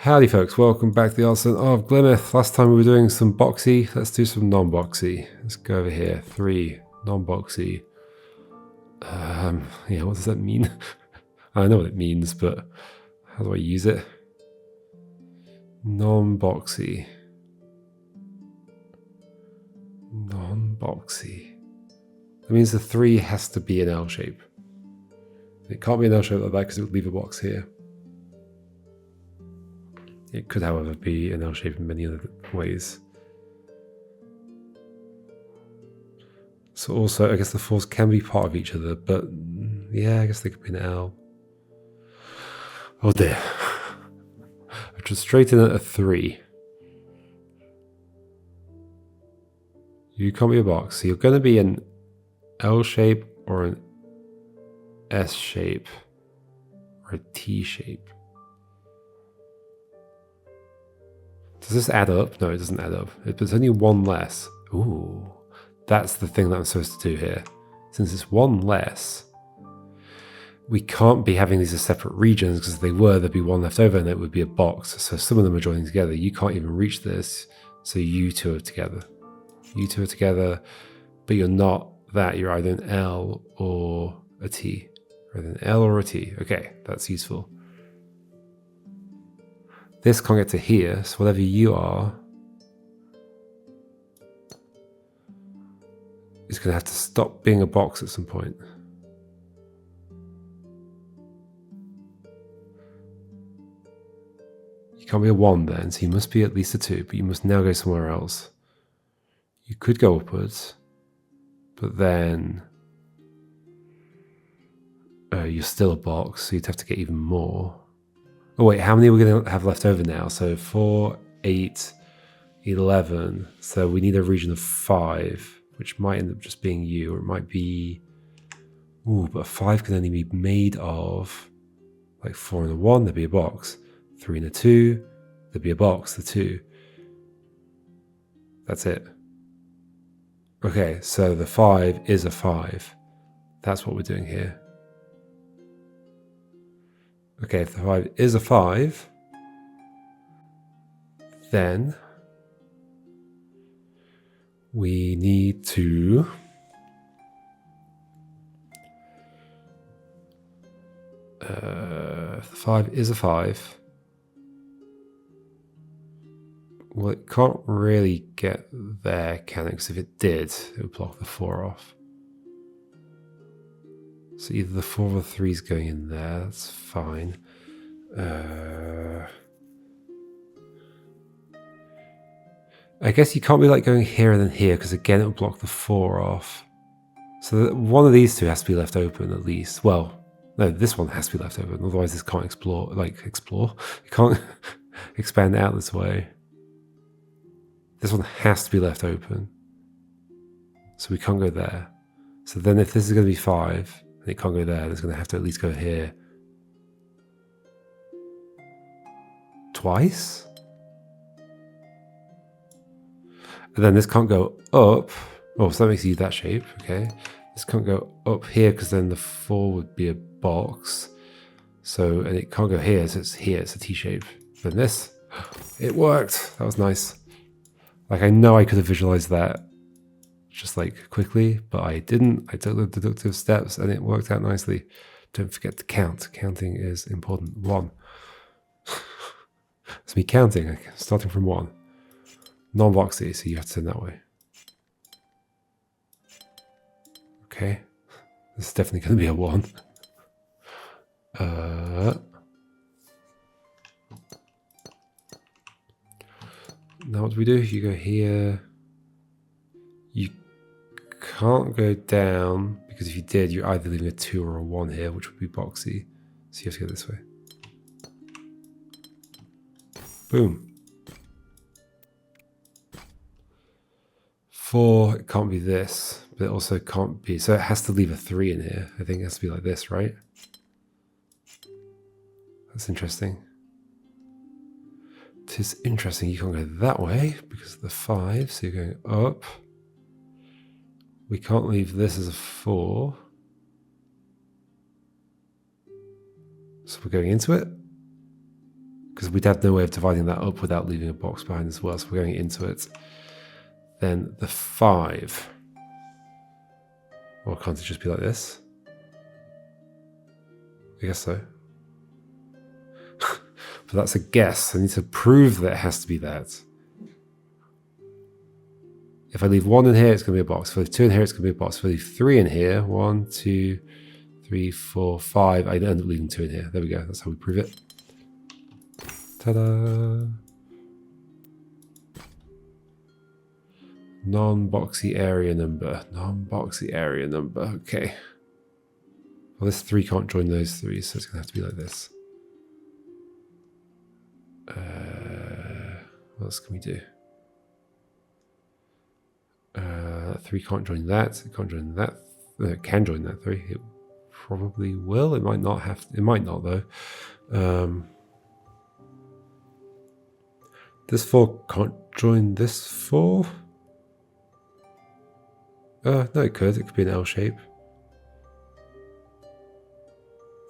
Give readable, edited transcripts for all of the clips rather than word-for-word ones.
Howdy folks, welcome back to the Artisan of Glimmith. Last time we were doing some boxy, let's do some non-boxy. Let's go over here, 3, non-boxy. Yeah, what does that mean? I know what it means, but how do I use it? Non-boxy. Non-boxy. That means the 3 has to be an L shape. It can't be an L shape like that because it would leave a box here. It could, however, be an L shape in many other ways. So also, I guess the 4s can be part of each other, but yeah, I guess they could be an L. Oh dear. I've just straight in at a 3. You can't be a box, so you're going to be an L shape or an S shape or a T shape. Does this add up? No, it doesn't add up. It's only 1 less. Ooh, that's the thing that I'm supposed to do here. Since it's 1 less, we can't be having these as separate regions, because if they were, there'd be 1 left over and it would be a box. So some of them are joining together. You can't even reach this. So you 2 are together. You 2 are together, but you're not that. You're either an L or a T. Or an L or a T. Okay, that's useful. This can't get to here, so whatever you are is going to have to stop being a box at some point. You can't be a 1 then, so you must be at least a 2, but you must now go somewhere else. You could go upwards, but then you're still a box, so you'd have to get even more. Oh wait, how many are we going to have left over now? So 4, 8, 11. So we need a region of 5, which might end up just being you, or it might be... Ooh, but a 5 can only be made of like 4 and a 1, there'd be a box. 3 and a 2, there'd be a box, the 2. That's it. Okay, so the 5 is a 5. That's what we're doing here. Okay, if the 5 is a 5, then we need to if the 5 is a 5, well, it can't really get there, can it? Because if it did, it would block the 4 off. So either the 4 or the 3 is going in there, that's fine. I guess you can't be like going here and then here, because again it will block the 4 off. So one of these 2 has to be left open at least. Well, no, this one has to be left open, otherwise this can't explore. It can't expand out this way. This one has to be left open. So we can't go there. So then if this is going to be 5, and it can't go there, it's going to have to at least go here. Twice? And then this can't go up. Oh, so that makes you that shape, okay. This can't go up here, because then the 4 would be a box. So, and it can't go here, so it's here, it's a T shape. Then this, it worked. That was nice. Like, I know I could have visualized that just like quickly, but I didn't. I took the deductive steps and it worked out nicely. Don't forget to count. Counting is important. 1. It's me counting, starting from 1. Non-boxy, so you have to turn that way. Okay. This is definitely going to be a 1. Now what do we do? You go here. You can't go down, because if you did, you're either leaving a 2 or a 1 here, which would be boxy. So you have to go this way. Boom. 4, it can't be this, but it also can't be, so it has to leave a 3 in here. I think it has to be like this, right? That's interesting. It is interesting. You can't go that way because of the 5, so you're going up. We can't leave this as a 4. So we're going into it. because we'd have no way of dividing that up without leaving a box behind as well, so we're going into it. Then the 5. Or can't it just be like this? I guess so. But that's a guess. I need to prove that it has to be that. If I leave 1 in here, it's going to be a box. If I leave 2 in here, it's going to be a box. If I leave 3 in here, 1, 2, 3, 4, 5, I end up leaving 2 in here. There we go. That's how we prove it. Ta-da! Non-boxy area number. Non-boxy area number. Okay. Well, this 3 can't join those 3, so it's going to have to be like this. What else can we do? 3 can't join that. It can't join that. It can join that 3. It probably will. It might not have. It might not though. This 4 can't join this 4. No, it could. It could be an L shape.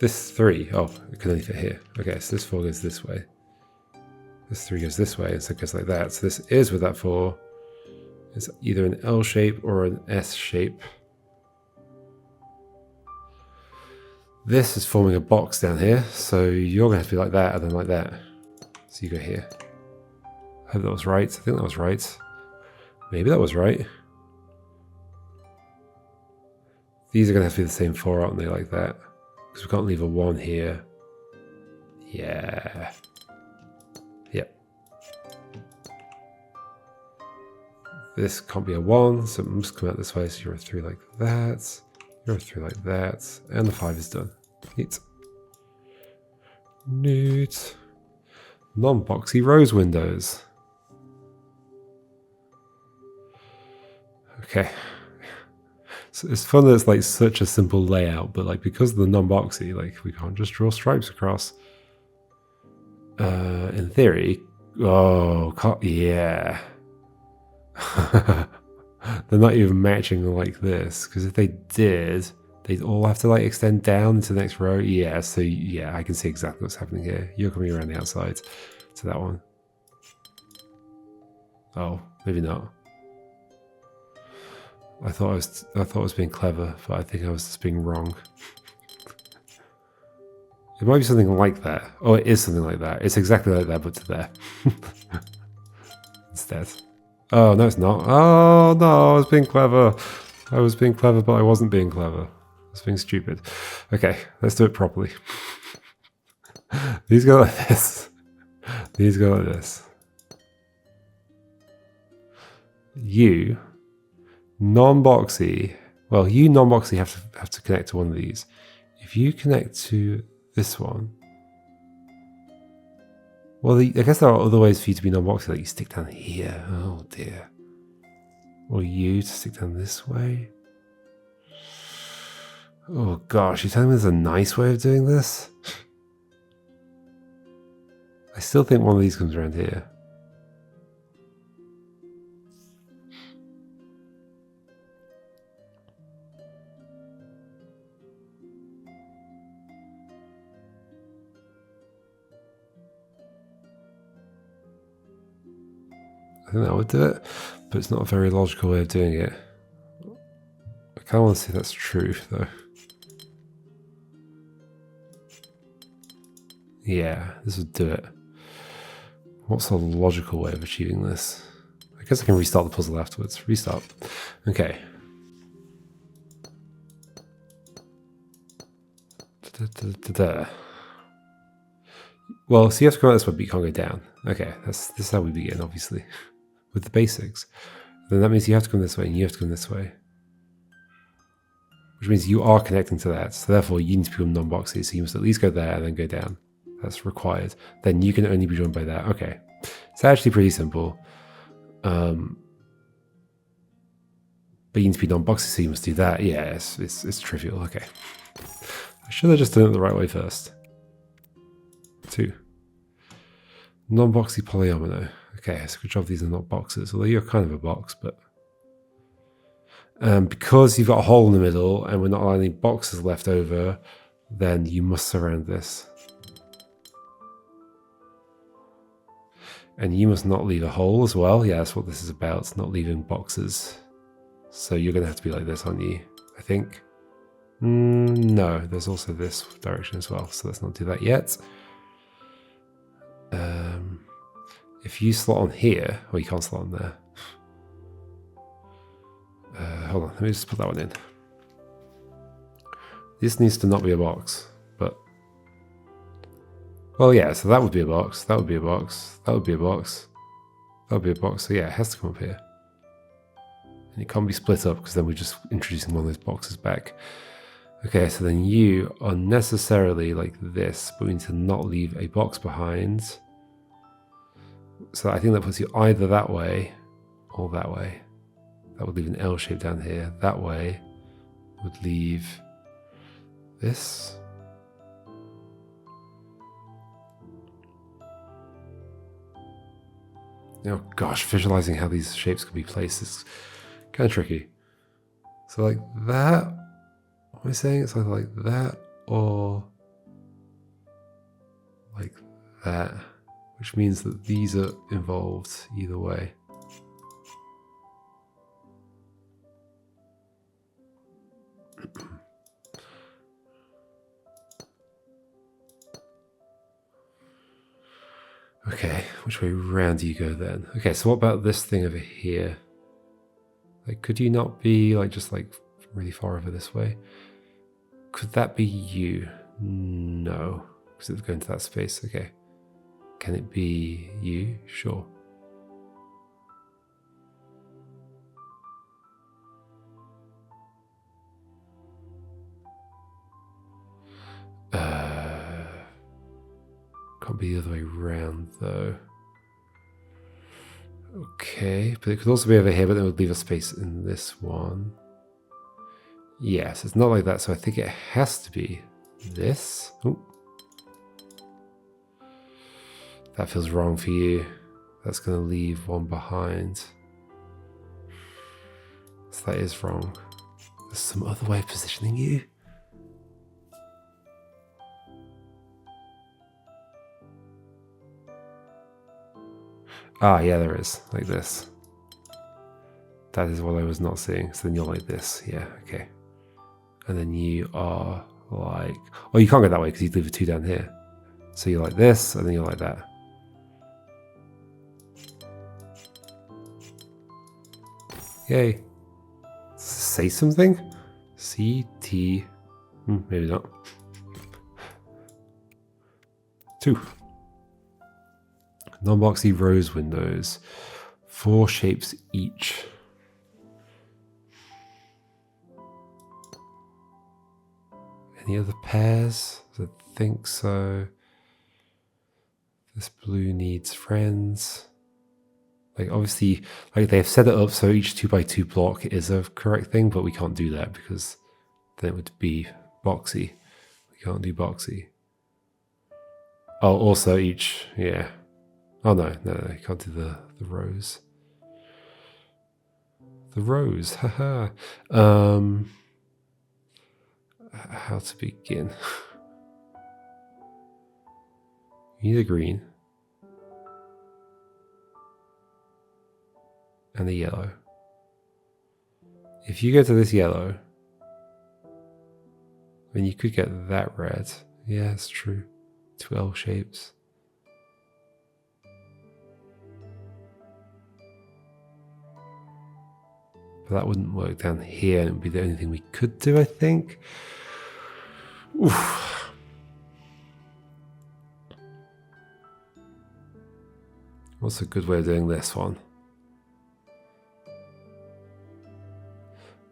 This 3. Oh, it can only fit here. Okay, so this 4 goes this way. This 3 goes this way, and so it goes like that. So this is with that 4. It's either an L shape or an S shape. This is forming a box down here, so you're going to have to be like that and then like that. So you go here. I hope that was right. I think that was right. Maybe that was right. These are going to have to be the same 4, aren't they, like that? Because we can't leave a 1 here. Yeah. Yep. This can't be a 1, so it must come out this way. So you're a 3 like that. You're a 3 like that. And the 5 is done. Neat. Neat. Non-boxy rose windows. Okay. So it's fun that it's like such a simple layout, but like because of the non-boxy, like we can't just draw stripes across. In theory, yeah. They're not even matching like this, because if they did, they'd all have to like extend down into the next row. Yeah, so yeah, I can see exactly what's happening here. You're coming around the outside to that one. Oh, maybe not. I thought I was being clever, but I think I was just being wrong. It might be something like that. Oh, it is something like that. It's exactly like that, but to there. Instead. Oh, no, it's not. Oh, no, I was being clever. I was being clever, but I wasn't being clever. I was being stupid. Okay, let's do it properly. These go like this. These go like this. You... non-boxy, well, you non-boxy have to connect to one of these. If you connect to this one, well, I guess there are other ways for you to be non-boxy, like you stick down here. Oh dear. Or you to stick down this way. Oh gosh, you're telling me there's a nice way of doing this? I still think one of these comes around here. I think that would do it, but it's not a very logical way of doing it. I kind of want to see if that's true, though. Yeah, this would do it. What's a logical way of achieving this? I guess I can restart the puzzle afterwards. Restart. Okay. Well, so you have to go out this way, but you can't go down. Okay, this is how we begin, obviously, with the basics. Then that means you have to come this way, and you have to come this way. Which means you are connecting to that, so therefore you need to become non-boxy, so you must at least go there and then go down. That's required. Then you can only be joined by that. Okay. It's actually pretty simple. But you need to be non-boxy, so you must do that. Yeah, it's trivial. Okay. I should have just done it the right way first. 2. Non-boxy polyomino. Okay, so good job these are not boxes, although you're kind of a box, but... because you've got a hole in the middle and we're not allowing any boxes left over, then you must surround this. And you must not leave a hole as well. Yeah, that's what this is about. It's not leaving boxes. So you're going to have to be like this, aren't you? I think. No, there's also this direction as well. So let's not do that yet. If you slot on here, well, you can't slot on there. Hold on, let me just put that one in. This needs to not be a box, but... Well, yeah, so that would be a box, that would be a box, that would be a box, that would be a box. So yeah, it has to come up here. And it can't be split up because then we're just introducing one of those boxes back. Okay, so then you are necessarily like this, but we need to not leave a box behind. So I think that puts you either that way or that way. That would leave an L shape down here. That way would leave this. Oh gosh, visualizing how these shapes could be placed is kind of tricky. So like that, what am I saying? It's either like that or like that, which means that these are involved either way. Okay, which way round do you go then? Okay, so what about this thing over here? Like, could you not be like just like really far over this way? Could that be you? No, because it's going to that space. Okay. Can it be you? Sure. Can't be the other way around though. Okay, but it could also be over here, but then it would leave a space in this one. Yes, it's not like that, so I think it has to be this. Ooh. That feels wrong for you. That's going to leave one behind. So that is wrong. There's some other way of positioning you. Ah, yeah, there is. Like this. That is what I was not seeing. So then you're like this. Yeah, okay. And then you are like... Oh, you can't go that way because you'd leave a 2 down here. So you're like this, and then you're like that. Yay. Say something? C-T... maybe not. 2. Non-boxy rose windows. 4 shapes each. Any other pairs? I think so. This blue needs friends. Like obviously, like they've set it up so each 2x2 block is a correct thing, but we can't do that because then it would be boxy. We can't do boxy. Oh, also each, yeah. Oh no, you can't do the rows. The rows, haha. How to begin? You need a green. And a yellow. If you go to this yellow, then you could get that red. Yeah, it's true. 2 L shapes. But that wouldn't work down here, and it would be the only thing we could do, I think. Oof. What's a good way of doing this one?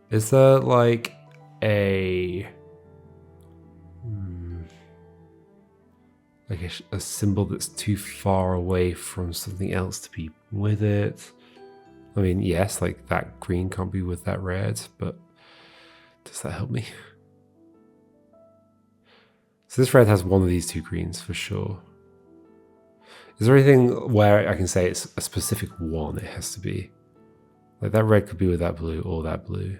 Is there like a a symbol that's too far away from something else to be with it? I mean, yes, like that green can't be with that red, but does that help me? So this red has one of these 2 greens for sure. Is there anything where I can say it's a specific one it has to be? Like that red could be with that blue or that blue.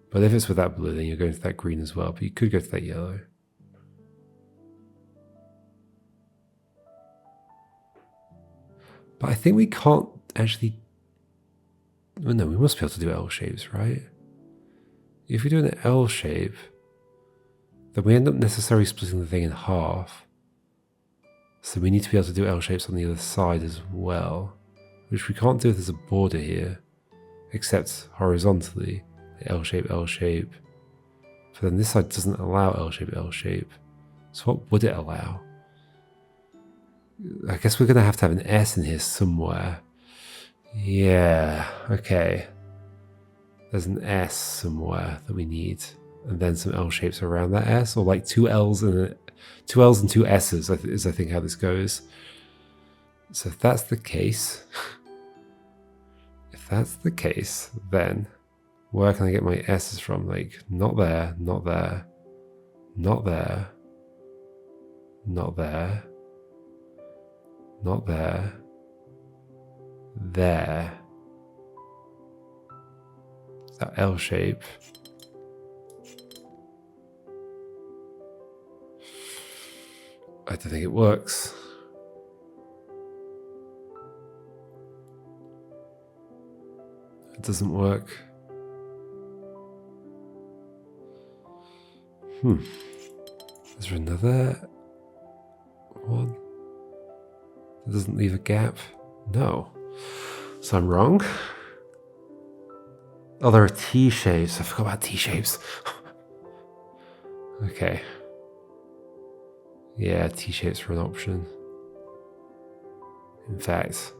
But if it's with that blue, then you're going to that green as well. But you could go to that yellow. But I think we can't actually... Well, no, we must be able to do L shapes, right? If we do an L shape, then we end up necessarily splitting the thing in half. So we need to be able to do L shapes on the other side as well, which we can't do if there's a border here, except horizontally. L shape, L shape. But then this side doesn't allow L shape, L shape. So what would it allow? I guess we're going to have an S in here somewhere. Yeah, okay. There's an S somewhere that we need. And then some L shapes around that S, or like two L's and two S's is I think how this goes. So if that's the case, then where can I get my S's from? Like, not there, not there, not there, not there, not there, there. That L shape. I don't think it works. It doesn't work. Is there another one that doesn't leave a gap? No. So I'm wrong. Oh, there are T shapes. I forgot about T shapes. Okay. Yeah, T shapes are an option. In fact.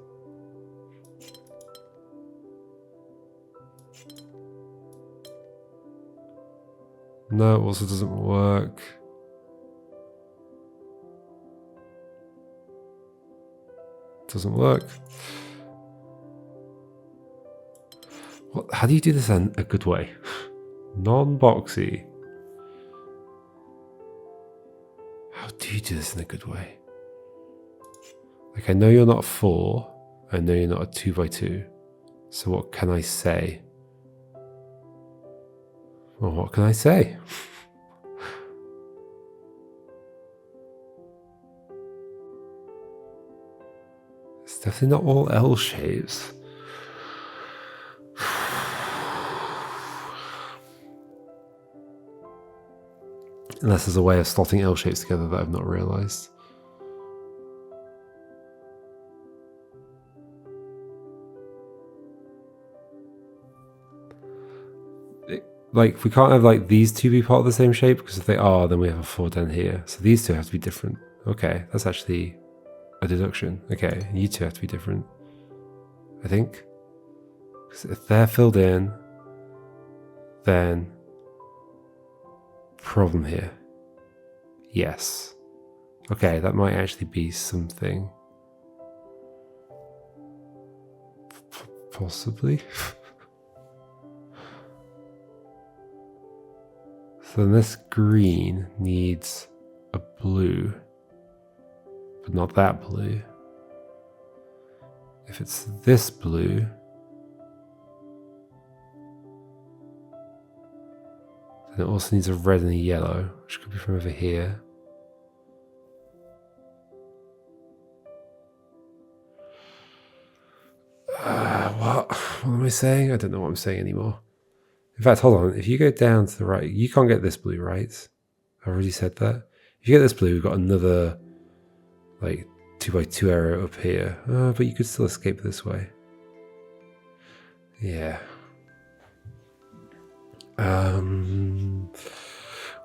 No, it also doesn't work. Doesn't work. What? How do you do this in a good way? Non-boxy. How do you do this in a good way? Like, I know you're not a 4. I know you're not a 2x2. So what can I say? Well, what can I say? It's definitely not all L shapes. Unless there's a way of slotting L shapes together that I've not realized. Like, we can't have like these two be part of the same shape, because if they are, then we have a 4 down here. So these two have to be different. Okay, that's actually a deduction. Okay, and you two have to be different, I think. Because if they're filled in, then problem here. Yes. Okay, that might actually be something. Possibly. So then this green needs a blue, but not that blue. If it's this blue, then it also needs a red and a yellow, which could be from over here. What am I saying? I don't know what I'm saying anymore. In fact, hold on. If you go down to the right, you can't get this blue, right? I already said that. If you get this blue, we've got another like 2x2 arrow up here. But you could still escape this way. Yeah.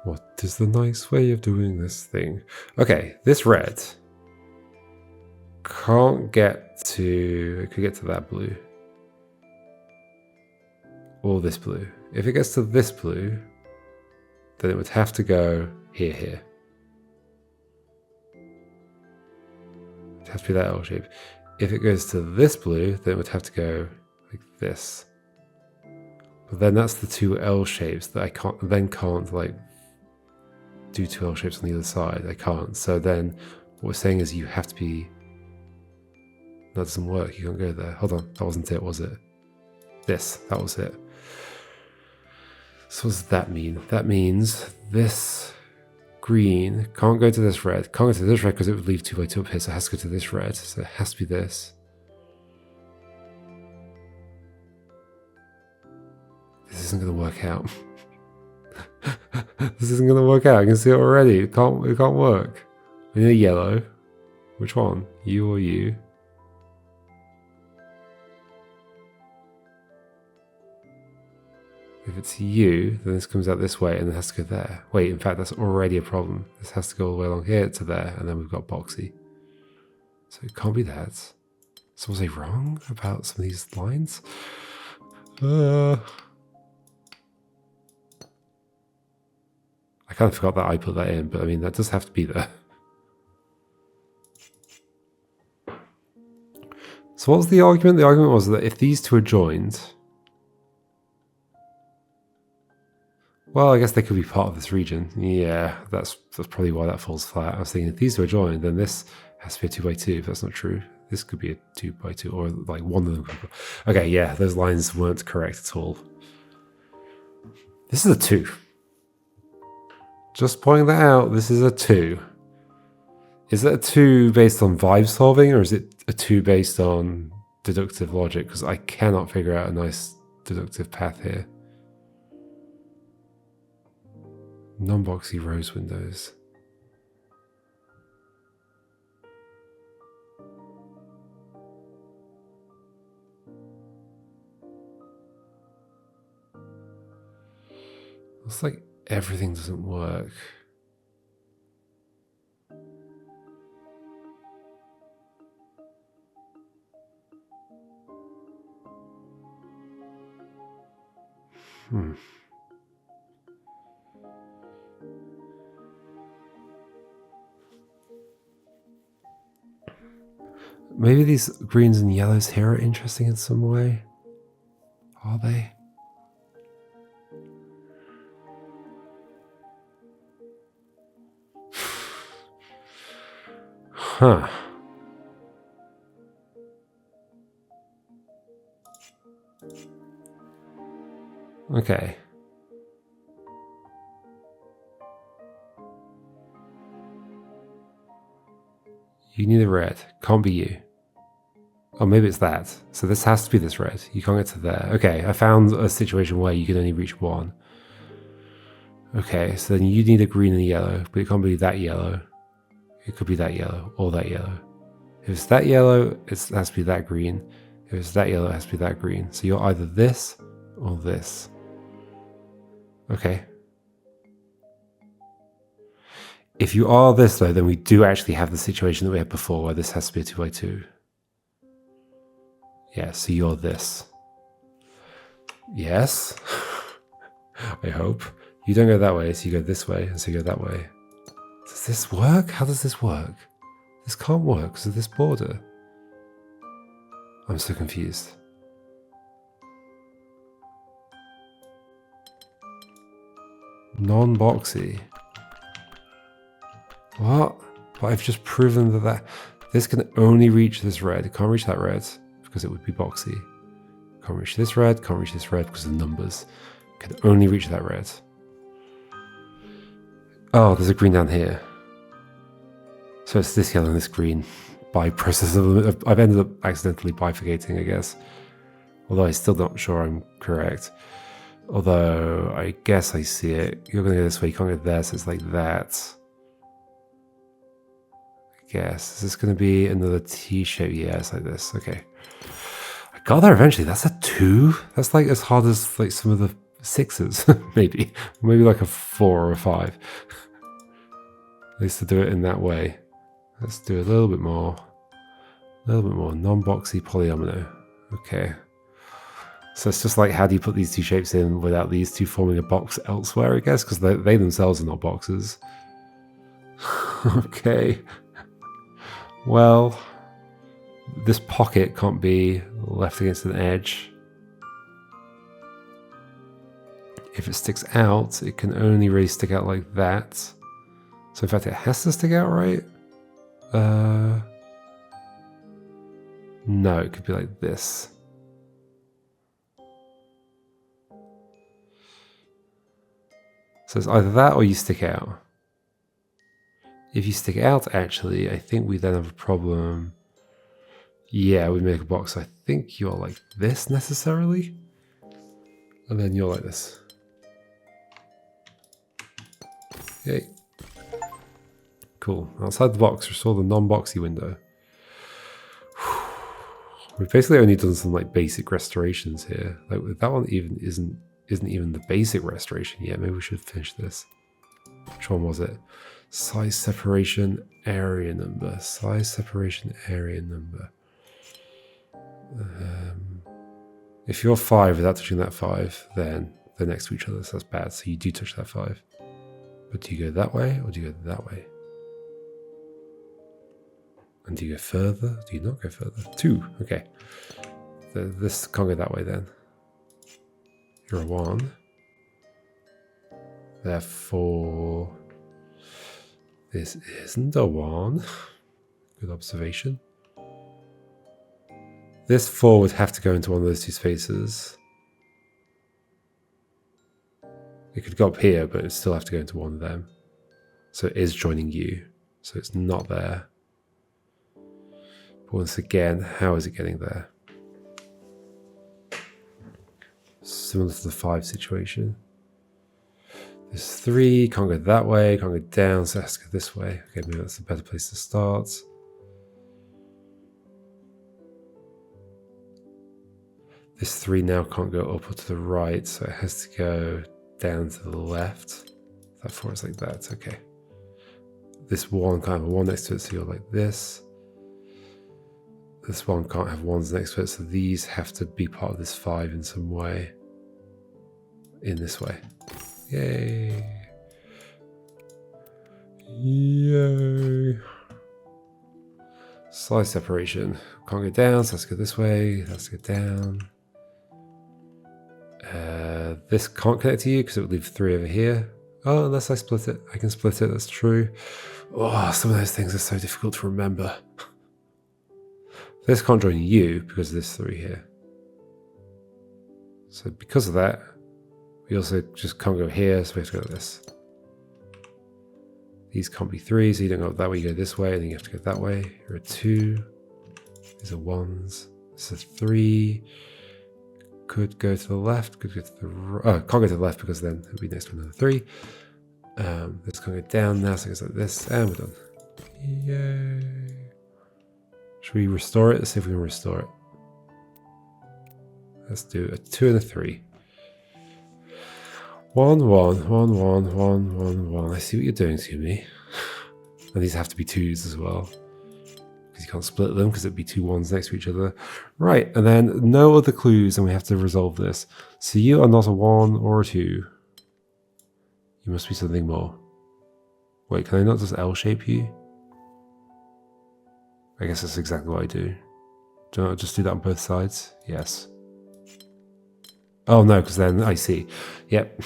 What is the nice way of doing this thing? Okay, this red can't get to... It could get to that blue. Or this blue. If it gets to this blue, then it would have to go here, here. It'd have to be that L shape. If it goes to this blue, then it would have to go like this. But then that's the two L shapes that I can't like do two L shapes on the other side. I can't. So then what we're saying is you have to be... That doesn't work. You can't go there. Hold on. That wasn't it, was it? That was it. So what does that mean? That means this green can't go to this red. Can't go to this red because it would leave 2x2 up here, so it has to go to this red. So it has to be this. isn't going to work out. This isn't going to work out. I can see it already. It can't work. We need a yellow. Which one? You or you? If it's you, then this comes out this way and it has to go there. Wait, in fact, that's already a problem. This has to go all the way along here to there, and then we've got boxy. So it can't be that. So was I wrong about some of these lines? I kind of forgot that I put that in, but I mean, that does have to be there. So what was the argument? The argument was that if these two are joined, well, I guess they could be part of this region. Yeah, that's probably why that falls flat. I was thinking if these two are joined, then this has to be a 2x2, but that's not true. This could be a 2x2, or like one of them could be. Okay, yeah, those lines weren't correct at all. This is a 2. Just pointing that out, this is a 2. Is it a 2 based on vibe solving, or is it a 2 based on deductive logic? Because I cannot figure out a nice deductive path here. Non-boxy rose windows. Looks like everything doesn't work. Maybe these greens and yellows here are interesting in some way. Are they? Huh. Okay. You need a red. Can't be you. Oh, maybe it's that. So this has to be this red. You can't get to there. Okay, I found a situation where you can only reach one. Okay, so then you need a green and a yellow, but it can't be that yellow. It could be that yellow or that yellow. If it's that yellow, it has to be that green. If it's that yellow, it has to be that green. So you're either this or this. Okay. If you are this, though, then we do actually have the situation that we had before where this has to be a 2x2. Yeah, so you're this. Yes. I hope. You don't go that way, so you go this way, and so you go that way. Does this work? How does this work? This can't work because of this border. I'm so confused. Non-boxy. What? But I've just proven that this can only reach this red. It can't reach that red because it would be boxy. Can't reach this red, can't reach this red because of the numbers. Can only reach that red. Oh, there's a green down here. So it's this yellow and this green by process of... I've ended up accidentally bifurcating, I guess. Although I'm still not sure I'm correct. Although I guess I see it. You're going to go this way, you can't go there, so it's like that. I guess. Is this going to be another T shape? Yeah, it's like this. Okay. I got there eventually. That's a 2? That's like as hard as like some of the 6s, maybe. Maybe like a 4 or a 5. At least to do it in that way. Let's do a little bit more. A little bit more. Non-boxy polyomino. Okay. So it's just like, how do you put these two shapes in without these two forming a box elsewhere, I guess? Because they themselves are not boxes. Okay. Well, this pocket can't be left against an edge. If it sticks out, it can only really stick out like that. So in fact, it has to stick out, right? No, it could be like this. So it's either that or you stick out. If you stick out, actually, I think we then have a problem. Yeah, we make a box. So I think you're like this necessarily. And then you're like this. Yay. Cool. Outside the box, restore the non-boxy window. We've basically only done some like basic restorations here. Like that one even isn't even the basic restoration yet. Maybe we should finish this. Which one was it? Size separation area number. Size separation area number. If you're 5 without touching that 5, then they're next to each other, so that's bad. So you do touch that 5. But do you go that way or do you go that way? And do you go further? Do you not go further? 2. Okay. This can't go that way then. You're a 1. Therefore, this isn't a 1. Good observation. This 4 would have to go into one of those 2 spaces. It could go up here, but it'd still have to go into one of them. So it is joining you. So it's not there. But once again, how is it getting there? Similar to the 5 situation. There's 3, can't go that way, can't go down, so it has to go this way. Okay, maybe that's a better place to start. This 3 now can't go up or to the right, so it has to go down to the left. That 4 is like that, okay. This 1 can't have a 1 next to it, so you're like this. This 1 can't have 1s next to it, so these have to be part of this 5 in some way. In this way. Yay. Yay. Size separation. Can't go down, so let's go this way. Let's go down. This can't connect to you because it would leave 3 over here. Oh, unless I split it. I can split it, that's true. Oh, some of those things are so difficult to remember. This can't join you because of this 3 here. So because of that, we also just can't go here, so we have to go like this. These can't be 3, so you don't go that way, you go this way, and then you have to go that way. Here are 2. These are 1s. This is 3. Could go to the left, could go to the right. Oh, can't go to the left because then it would be next to another 3. This can go down now, so it goes like this, and we're done. Yay. Should we restore it? Let's see if we can restore it. Let's do a 2 and a 3. 1, 1, 1, 1, 1, 1, 1. I see what you're doing to me. And these have to be 2s as well. Because you can't split them because it'd be 2 1s next to each other. Right, and then no other clues, and we have to resolve this. So you are not a 1 or a 2. You must be something more. Wait, can I not just L-shape you? I guess that's exactly what I do. Do I just do that on both sides? Yes. Oh no, because then I see. Yep.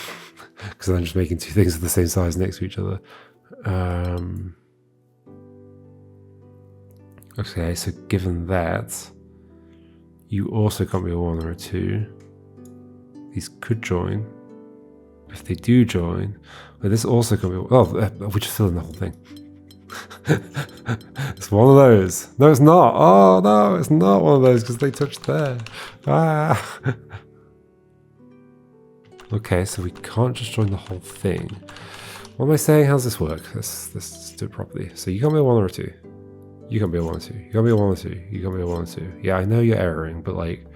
Because I'm just making 2 things of the same size next to each other. Okay, so given that, you also can't be a 1 or a 2. These could join. If they do join, but this also can be. Oh, we're just filling the whole thing. It's one of those. No, it's not. Oh no, it's not one of those because they touched there. Ah. Okay, so we can't just join the whole thing. What am I saying? How's this work? Let's do it properly. So you can't be a 1 or a 2. You can't be a 1 or 2. You can't be a 1 or 2. You can't be a 1 or 2. Yeah, I know you're erroring, but like,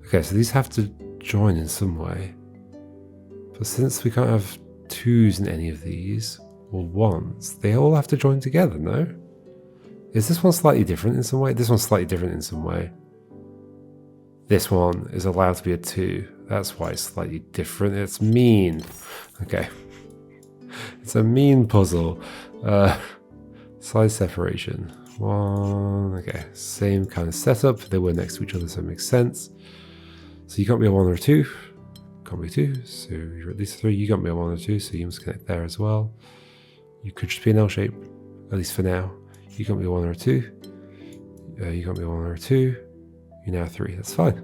okay, so these have to join in some way. But since we can't have 2s in any of these, or 1s, they all have to join together, no? Is this one slightly different in some way? This one's slightly different in some way. This one is allowed to be a 2. That's why it's slightly different. It's mean. Okay. It's a mean puzzle. Size separation. 1. Okay. Same kind of setup. They were next to each other, so it makes sense. So you can't be a 1 or a 2. Can't be a 2. So you're at least 3. You can't be a 1 or 2, so you must connect there as well. You could just be an L shape, at least for now. You can't be a 1 or a 2. You can't be a 1 or a 2. You're now a 3. That's fine.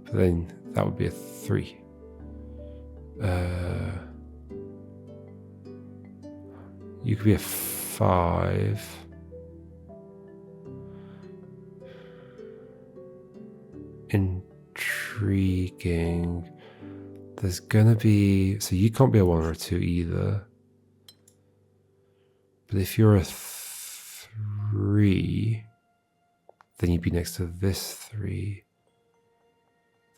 But then that would be a 3. You could be a 5. Intriguing. There's gonna be, so you can't be a 1 or a 2 either. But if you're a 3, then you'd be next to this 3.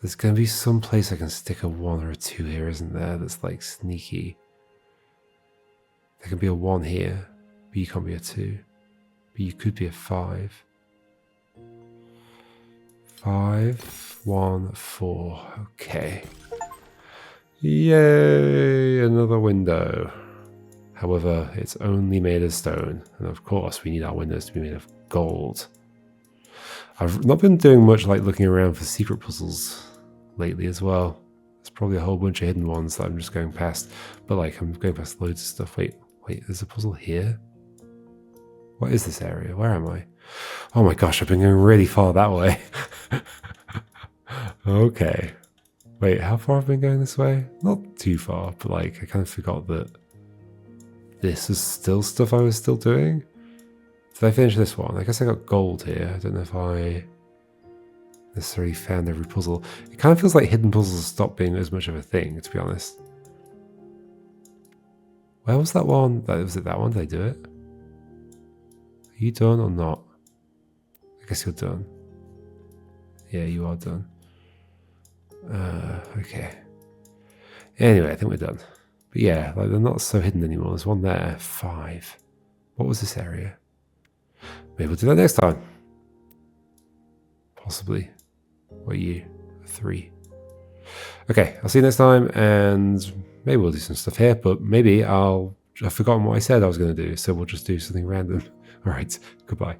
There's gonna be some place I can stick a 1 or a 2 here, isn't there? That's like sneaky. There can be a 1 here, but you can't be a 2. But you could be a 5. 5, 1, 4. Okay. Yay! Another window. However, it's only made of stone. And of course, we need our windows to be made of gold. I've not been doing much like looking around for secret puzzles lately as well. There's probably a whole bunch of hidden ones that I'm just going past. But like, I'm going past loads of stuff. Wait, there's a puzzle here? What is this area? Where am I? Oh my gosh, I've been going really far that way. Okay. Wait, how far have I been going this way? Not too far, but like, I kind of forgot that this is still stuff I was still doing. Did I finish this one? I guess I got gold here. I don't know if I necessarily found every puzzle. It kind of feels like hidden puzzles stopped being as much of a thing, to be honest. Where was that one? Was it that one? Did I do it? Are you done or not? I guess you're done. Yeah, you are done. Okay. Anyway, I think we're done. But yeah, like they're not so hidden anymore. There's one there. 5. What was this area? Maybe we'll do that next time. Possibly. What are you? 3. Okay, I'll see you next time, and maybe we'll do some stuff here, but maybe I've forgotten what I said I was going to do, so we'll just do something random. All right, goodbye.